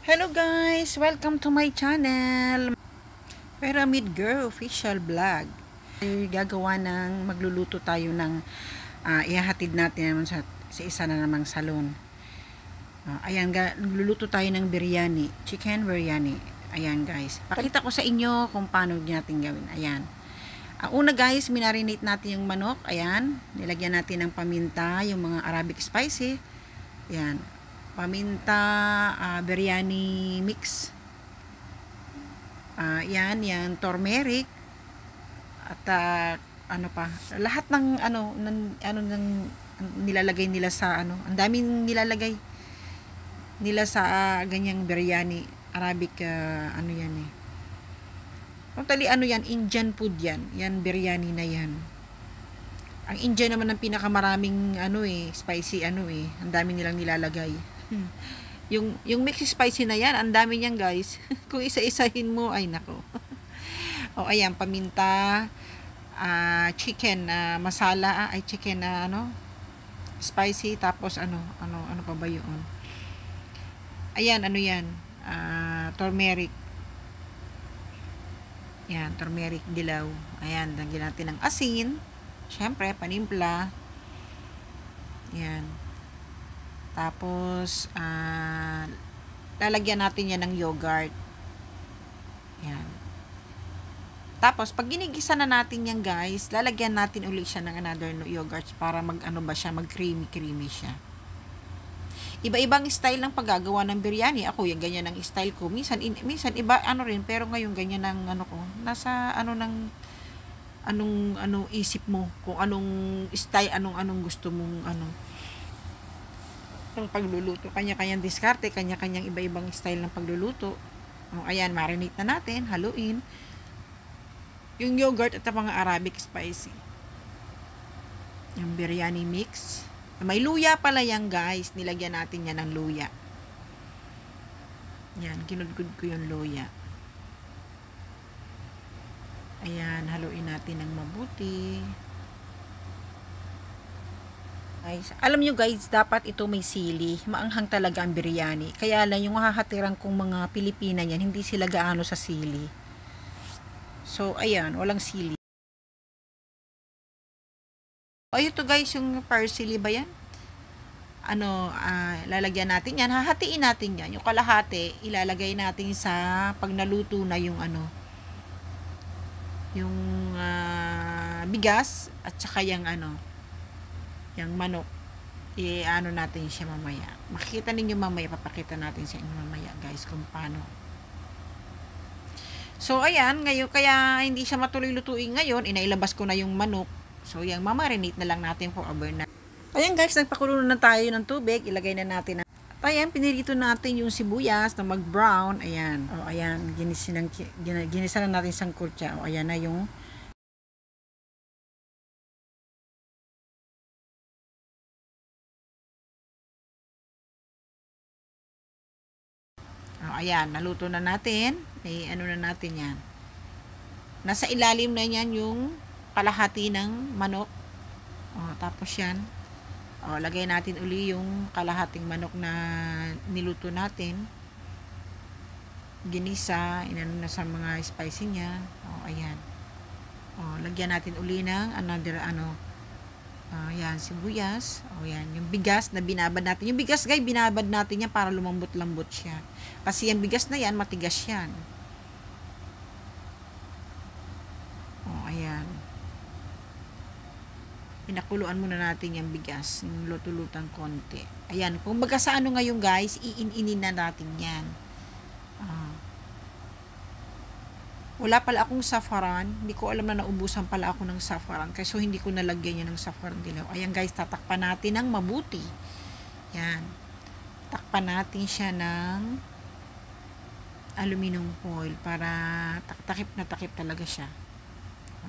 Hello guys! Welcome to my channel! Pyramid Girl Official Vlog. Gagawa ng, magluluto tayo ng ihahatid natin sa isa na namang salon. Ayan, magluluto tayo ng biryani, chicken biryani. Ayan guys, pakita ko sa inyo kung paano natin gawin. Ayan. Una guys, minarinate natin yung manok. Ayan, nilagyan natin ng paminta, yung mga Arabic spicy. Ayan. Paminta, biryani mix. Yan, turmeric. At ano pa, lahat ng ng nilalagay nila sa ang daming nilalagay nila sa ganyang biryani, Arabic yan eh. Totally yan, Indian food yan. Yan biryani na yan. Ang Indian naman ang pinakamaraming spicy ang dami nilang nilalagay. yung mix spicy na yan, ang dami niyan guys. Kung isa-isahin mo, ay nako. Ayan, paminta, chicken masala, chicken spicy, tapos ano pa ba yun? Ayan, yan? Turmeric. Yan, turmeric dilaw. Ayan, lagyan natin ng asin. Syempre, panimpla. Yan. Tapos, lalagyan natin yan ng yogurt. Yan. Tapos, pag ginigisa na natin yan guys, lalagyan natin ulit siya ng another yogurt para mag creamy siya. Iba-ibang style ng paggagawa ng biryani. Ako, yung ganyan ang style ko. Minsan iba, rin, pero ngayon ganyan ang ko. Nasa, anong isip mo. Kung anong style, anong gusto mong, ng pagluluto. Kanya-kanyang diskarte, kanya-kanyang iba-ibang style ng pagluluto. Ayan, marinate na natin, haluin. Yung yogurt at mga Arabic spicy. Yung biryani mix. May luya pala yan guys. Nilagyan natin yan ng luya. Yan, kinudgud ko yung luya. Ayan, haluin natin ng mabuti. Guys, alam nyo guys, dapat ito may sili. Maanghang talaga ang biryani. Kaya lang yung hahatiran kong mga Pilipina yan, hindi sila gaano sa sili. So, ayan, walang sili. Ito guys, yung parsley ba yan? Lalagyan natin yan. Hahatiin natin yan. Yung kalahati, ilalagay natin sa pag naluto na yung yung bigas at saka yung yung manok, natin siya mamaya. Makikita ninyo mamaya, papakita natin sa inyo mamaya guys kung paano. So ayan, ngayon kaya hindi siya matuloy lutuin ngayon, inailabas ko na yung manok. So yung mamarinate na lang natin for overnight. Ayan guys, nagpakulo na tayo ng tubig, ilagay na natin. Ayan, pinirito natin yung sibuyas na mag-brown. Ayan. Ayan, ginisa na natin sang kurtya. Ayan na yung ayan, naluto na natin. Na natin yan. Nasa ilalim na yan yung kalahati ng manok. Tapos yan. Lagay natin uli yung kalahating manok na niluto natin. Ginisa, na sa mga spicy niya. Ayan. Lagyan natin uli ng another yan, sibuyas. Yan, yung bigas na binabad natin. Yung bigas, guys, binabad natin yan para lumambot-lambot siya. Kasi yung bigas na yan, matigas yan. Ayan. Pinakuluan muna natin yung bigas. Yung luto-lutang konti. Ayan, kung baga sa ngayon, guys, iin-inin na natin yan. Wala pala akong saffron. Hindi ko alam na naubusan pala ako ng saffron. Kasi hindi ko nalagyan yan ng saffron dilaw. Ayan guys, tatakpan natin ng mabuti. Yan. Takpan natin siya ng aluminum foil para takip na takip talaga siya.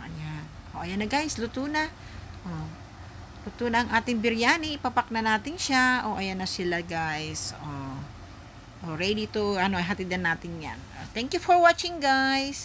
Ayan. Ayan na guys, luto na. Luto na ang ating biryani. Ipapak na natin siya. Ayan na sila guys. Ready to, hatid na natin yan. Thank you for watching guys.